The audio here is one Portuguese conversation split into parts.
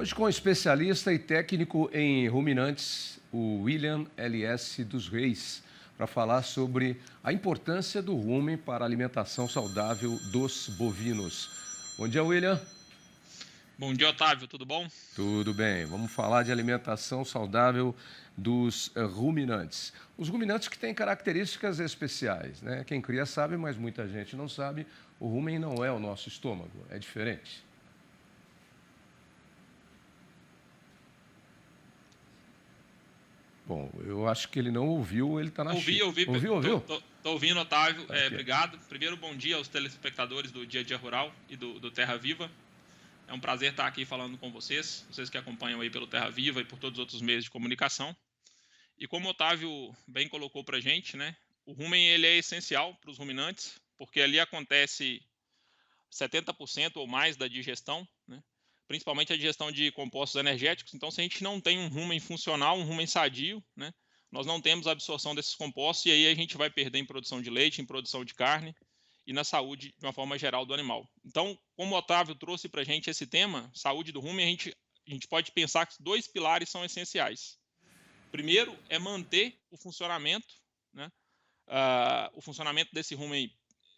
Hoje com o especialista e técnico em ruminantes, o William L.S. dos Reis, para falar sobre a importância do rumen para a alimentação saudável dos bovinos. Bom dia, William. Bom dia, Otávio, tudo bom? Tudo bem, vamos falar de alimentação saudável dos ruminantes. Os ruminantes que têm características especiais, né? Quem cria sabe, mas muita gente não sabe. O rumen não é o nosso estômago, é diferente. Bom, eu acho que ele não ouviu, ele está na China. Ouviu? Tô ouvindo, Otávio. Okay. Obrigado. Primeiro, bom dia aos telespectadores do Dia a Dia Rural e do Terra Viva. É um prazer estar aqui falando com vocês que acompanham aí pelo Terra Viva e por todos os outros meios de comunicação. E como o Otávio bem colocou para a gente, né, o rumen ele é essencial para os ruminantes, porque ali acontece 70% ou mais da digestão, né, principalmente a digestão de compostos energéticos. Então, se a gente não tem um rumen funcional, um rumen sadio, né, nós não temos a absorção desses compostos e aí a gente vai perder em produção de leite, em produção de carne e na saúde de uma forma geral do animal. Então, como o Otávio trouxe para a gente esse tema, saúde do rumen, a gente pode pensar que dois pilares são essenciais. Primeiro é manter o funcionamento, né, o funcionamento desse rumen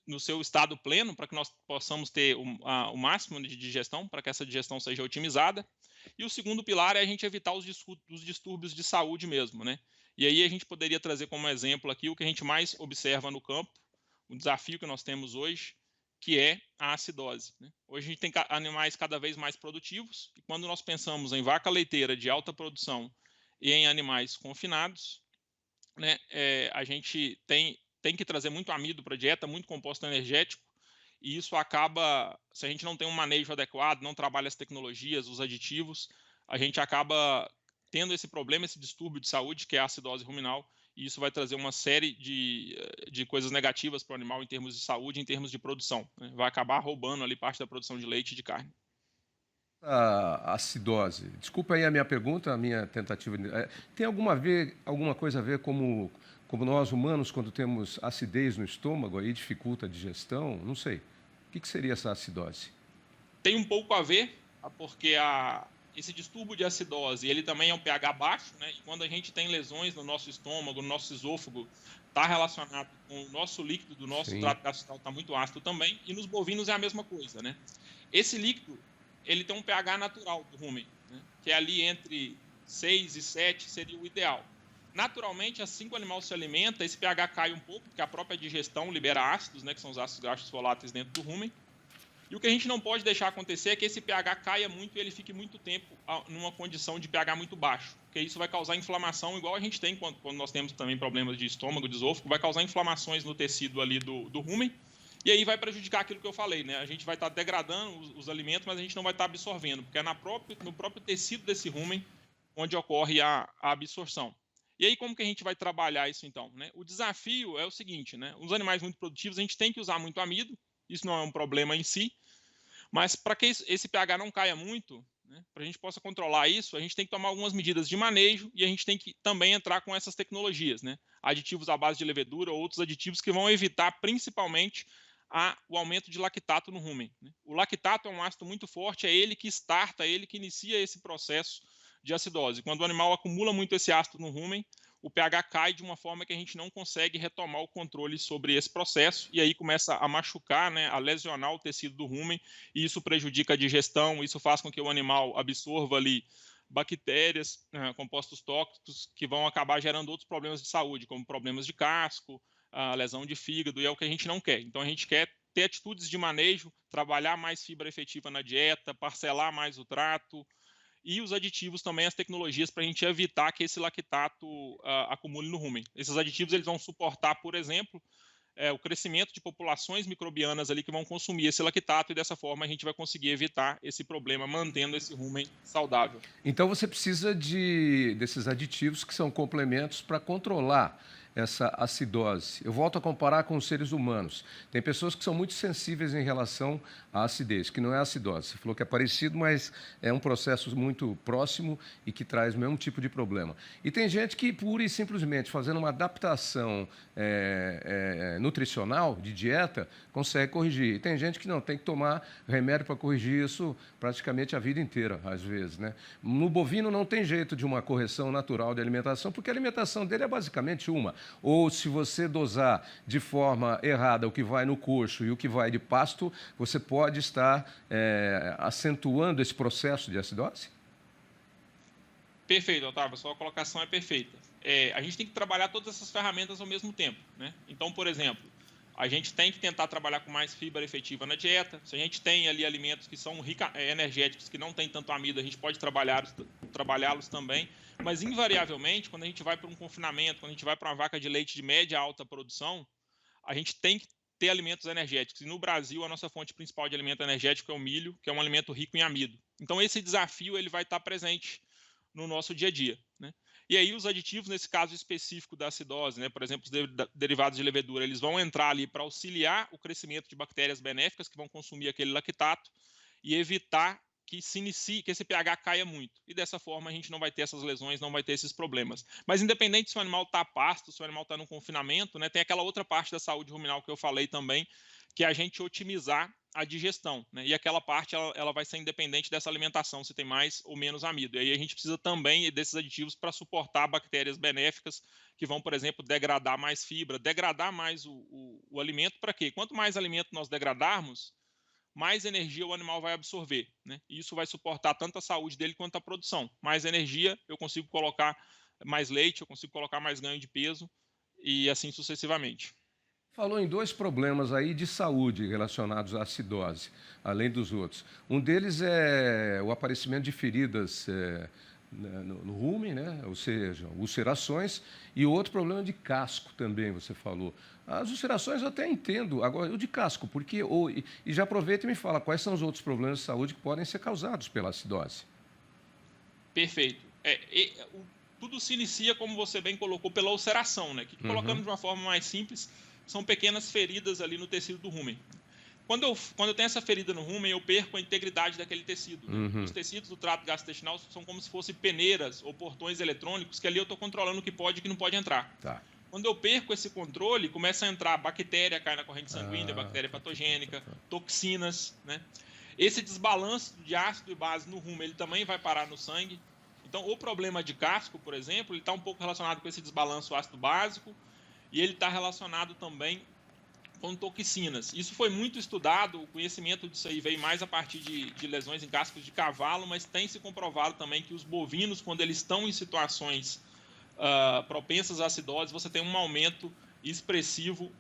no seu estado pleno, para que nós possamos ter o máximo de digestão, para que essa digestão seja otimizada. E o segundo pilar é a gente evitar os distúrbios de saúde mesmo, né? E aí a gente poderia trazer como exemplo aqui o que a gente mais observa no campo, o desafio que nós temos hoje, que é a acidose, né? Hoje a gente tem animais cada vez mais produtivos, e quando nós pensamos em vaca leiteira de alta produção e em animais confinados, né, a gente tem que trazer muito amido para a dieta, muito composto energético, e isso acaba, se a gente não tem um manejo adequado, não trabalha as tecnologias, os aditivos, a gente acaba tendo esse problema, esse distúrbio de saúde, que é a acidose ruminal, e isso vai trazer uma série de coisas negativas para o animal em termos de saúde, em termos de produção, né? Vai acabar roubando ali parte da produção de leite e de carne. A acidose. Desculpa aí a minha pergunta, a minha tentativa. Tem alguma coisa a ver como nós humanos, quando temos acidez no estômago, aí dificulta a digestão? Não sei. O que seria essa acidose? Tem um pouco a ver, porque esse distúrbio de acidose, ele também é um pH baixo, né? E quando a gente tem lesões no nosso estômago, no nosso esôfago, está relacionado com o nosso líquido do nosso trato gastrointestinal, está muito ácido também, e nos bovinos é a mesma coisa, né? Esse líquido, ele tem um pH natural do rumen, né, que é ali entre 6 e 7 seria o ideal. Naturalmente, assim que o animal se alimenta, esse pH cai um pouco, porque a própria digestão libera ácidos, né, que são os ácidos graxos voláteis dentro do rumen. E o que a gente não pode deixar acontecer é que esse pH caia muito e ele fique muito tempo numa condição de pH muito baixo, porque isso vai causar inflamação, igual a gente tem quando nós temos também problemas de estômago, de esôfago, vai causar inflamações no tecido ali do rumen. E aí vai prejudicar aquilo que eu falei, né? A gente vai estar degradando os alimentos, mas a gente não vai estar absorvendo, porque é no próprio tecido desse rumen onde ocorre a absorção. E aí como que a gente vai trabalhar isso então, né? O desafio é o seguinte, né? Os animais muito produtivos, a gente tem que usar muito amido, isso não é um problema em si, mas para que esse pH não caia muito, né, para a gente possa controlar isso, a gente tem que tomar algumas medidas de manejo e a gente tem que também entrar com essas tecnologias, né? Aditivos à base de levedura ou outros aditivos que vão evitar principalmente o aumento de lactato no rumen, né? O lactato é um ácido muito forte, é ele que starta, é ele que inicia esse processo de acidose. Quando o animal acumula muito esse ácido no rumen, o pH cai de uma forma que a gente não consegue retomar o controle sobre esse processo e aí começa a machucar, né, a lesionar o tecido do rumen, e isso prejudica a digestão, isso faz com que o animal absorva ali bactérias, compostos tóxicos que vão acabar gerando outros problemas de saúde, como problemas de casco, a lesão de fígado, e é o que a gente não quer. Então a gente quer ter atitudes de manejo, trabalhar mais fibra efetiva na dieta, parcelar mais o trato, e os aditivos também, as tecnologias, para a gente evitar que esse lactato acumule no rumen. Esses aditivos eles vão suportar, por exemplo, o crescimento de populações microbianas ali que vão consumir esse lactato, e dessa forma a gente vai conseguir evitar esse problema, mantendo esse rumen saudável. Então você precisa desses aditivos que são complementos para controlar essa acidose? Eu volto a comparar com os seres humanos. Tem pessoas que são muito sensíveis em relação à acidez, que não é acidose. Você falou que é parecido, mas é um processo muito próximo e que traz o mesmo tipo de problema. E tem gente que, pura e simplesmente, fazendo uma adaptação nutricional, de dieta, consegue corrigir. E tem gente que não, tem que tomar remédio para corrigir isso praticamente a vida inteira, às vezes, né? No bovino não tem jeito de uma correção natural de alimentação, porque a alimentação dele é basicamente uma. Ou se você dosar de forma errada o que vai no coxo e o que vai de pasto, você pode estar acentuando esse processo de acidose? Perfeito, Otávio, a sua colocação é perfeita. A gente tem que trabalhar todas essas ferramentas ao mesmo tempo, né? Então, por exemplo, a gente tem que tentar trabalhar com mais fibra efetiva na dieta. Se a gente tem ali alimentos que são energéticos, que não tem tanto amido, a gente pode trabalhá-los também. Mas, invariavelmente, quando a gente vai para um confinamento, quando a gente vai para uma vaca de leite de média a alta produção, a gente tem que ter alimentos energéticos. E no Brasil, a nossa fonte principal de alimento energético é o milho, que é um alimento rico em amido. Então, esse desafio ele vai estar presente no nosso dia a dia, né? E aí os aditivos, nesse caso específico da acidose, né, por exemplo, os derivados de levedura, eles vão entrar ali para auxiliar o crescimento de bactérias benéficas que vão consumir aquele lactato e evitar que que esse pH caia muito. E dessa forma a gente não vai ter essas lesões, não vai ter esses problemas. Mas independente se o animal está a pasto, se o animal está no confinamento, né, tem aquela outra parte da saúde ruminal que eu falei também, que é a gente otimizar a digestão, né? E aquela parte ela vai ser independente dessa alimentação, se tem mais ou menos amido. E aí a gente precisa também desses aditivos para suportar bactérias benéficas que vão, por exemplo, degradar mais fibra, degradar mais o alimento. Para quê? Quanto mais alimento nós degradarmos, mais energia o animal vai absorver, né? E isso vai suportar tanto a saúde dele quanto a produção. Mais energia, eu consigo colocar mais leite, eu consigo colocar mais ganho de peso e assim sucessivamente. Falou em dois problemas aí de saúde relacionados à acidose, além dos outros. Um deles é o aparecimento de feridas no rumen, né? Ou seja, ulcerações, e outro problema de casco também, você falou. As ulcerações eu até entendo, agora o de casco, porque. E já aproveita e me fala quais são os outros problemas de saúde que podem ser causados pela acidose. Perfeito. Tudo se inicia, como você bem colocou, pela ulceração, né? Que, colocando de uma forma mais simples, são pequenas feridas ali no tecido do rumen. Quando eu tenho essa ferida no rumen, eu perco a integridade daquele tecido. Né? Os tecidos do trato gastrointestinal são como se fossem peneiras ou portões eletrônicos que ali eu estou controlando o que pode e o que não pode entrar. Tá. Quando eu perco esse controle, começa a entrar bactéria, cai na corrente sanguínea, bactéria patogênica, toxinas, né? Esse desbalanço de ácido e base no rumen, ele também vai parar no sangue. Então, o problema de casco, por exemplo, ele está um pouco relacionado com esse desbalanço ácido-básico e ele está relacionado também com toxinas. Isso foi muito estudado, o conhecimento disso aí veio mais a partir de lesões em cascos de cavalo, mas tem se comprovado também que os bovinos, quando eles estão em situações propensas à acidose, você tem um aumento expressivo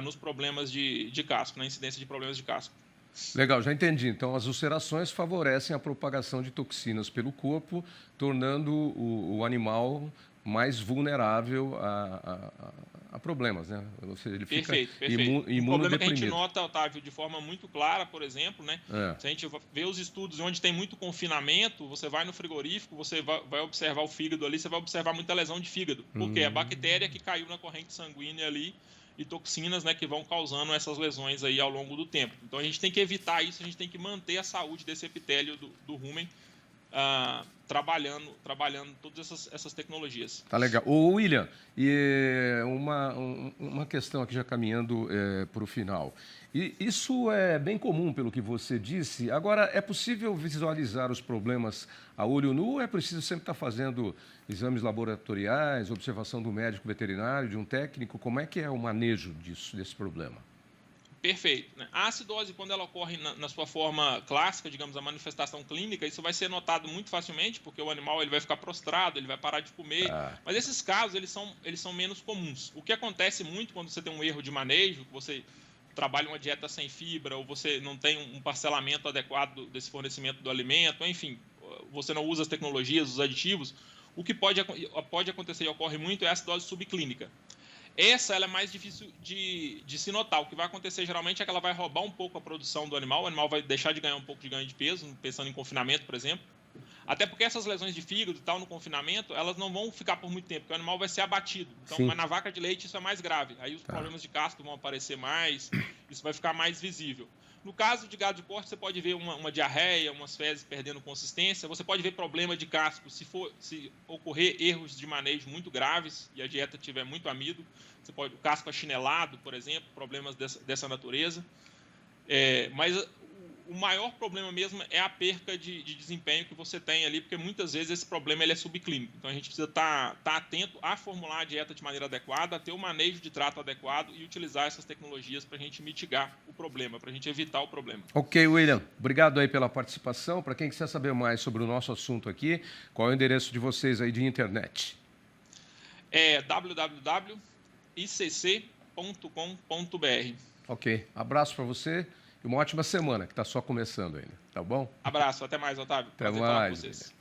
nos problemas de casco, na incidência de problemas de casco. Legal, já entendi. Então, as ulcerações favorecem a propagação de toxinas pelo corpo, tornando o animal mais vulnerável a problemas, né? Ou seja, ele fica perfeito. O problema que a gente nota, Otávio, de forma muito clara, por exemplo, né? Se a gente vê os estudos onde tem muito confinamento, você vai no frigorífico, você vai observar o fígado ali, você vai observar muita lesão de fígado. Porque é a bactéria que caiu na corrente sanguínea ali e toxinas, né, que vão causando essas lesões aí ao longo do tempo. Então a gente tem que evitar isso, a gente tem que manter a saúde desse epitélio do rumen trabalhando todas essas tecnologias. Tá legal. Ô, William, e uma questão aqui já caminhando para o final. E isso é bem comum, pelo que você disse. Agora, é possível visualizar os problemas a olho nu ou é preciso sempre estar fazendo exames laboratoriais, observação do médico veterinário, de um técnico? Como é que é o manejo desse problema? Perfeito. Né? A acidose, quando ela ocorre na sua forma clássica, digamos, a manifestação clínica, isso vai ser notado muito facilmente, porque o animal ele vai ficar prostrado, ele vai parar de comer. Mas esses casos, eles são menos comuns. O que acontece muito quando você tem um erro de manejo, você trabalha uma dieta sem fibra, ou você não tem um parcelamento adequado desse fornecimento do alimento, enfim, você não usa as tecnologias, os aditivos, o que pode acontecer e ocorre muito é a acidose subclínica. Ela é mais difícil de se notar. O que vai acontecer geralmente é que ela vai roubar um pouco a produção do animal, o animal vai deixar de ganhar um pouco de ganho de peso, pensando em confinamento, por exemplo, Até porque essas lesões de fígado e tal no confinamento, elas não vão ficar por muito tempo, porque o animal vai ser abatido. Então, Sim. mas na vaca de leite isso é mais grave. Aí os problemas de casco vão aparecer mais, isso vai ficar mais visível. No caso de gado de corte, você pode ver uma diarreia, umas fezes perdendo consistência. Você pode ver problema de casco se ocorrer erros de manejo muito graves e a dieta tiver muito amido. Você pode, o casco achinelado, por exemplo, problemas dessa natureza. Mas o maior problema mesmo é a perca de desempenho que você tem ali, porque muitas vezes esse problema ele é subclínico. Então a gente precisa estar atento a formular a dieta de maneira adequada, a ter o manejo de trato adequado e utilizar essas tecnologias para a gente mitigar o problema, para a gente evitar o problema. Ok, William. Obrigado aí pela participação. Para quem quiser saber mais sobre o nosso assunto aqui, qual é o endereço de vocês aí de internet? É www.icc.com.br. Ok. Abraço para você e uma ótima semana, que está só começando ainda. Tá bom? Abraço. Até mais, Otávio. Até Prazer falar com mais. vocês.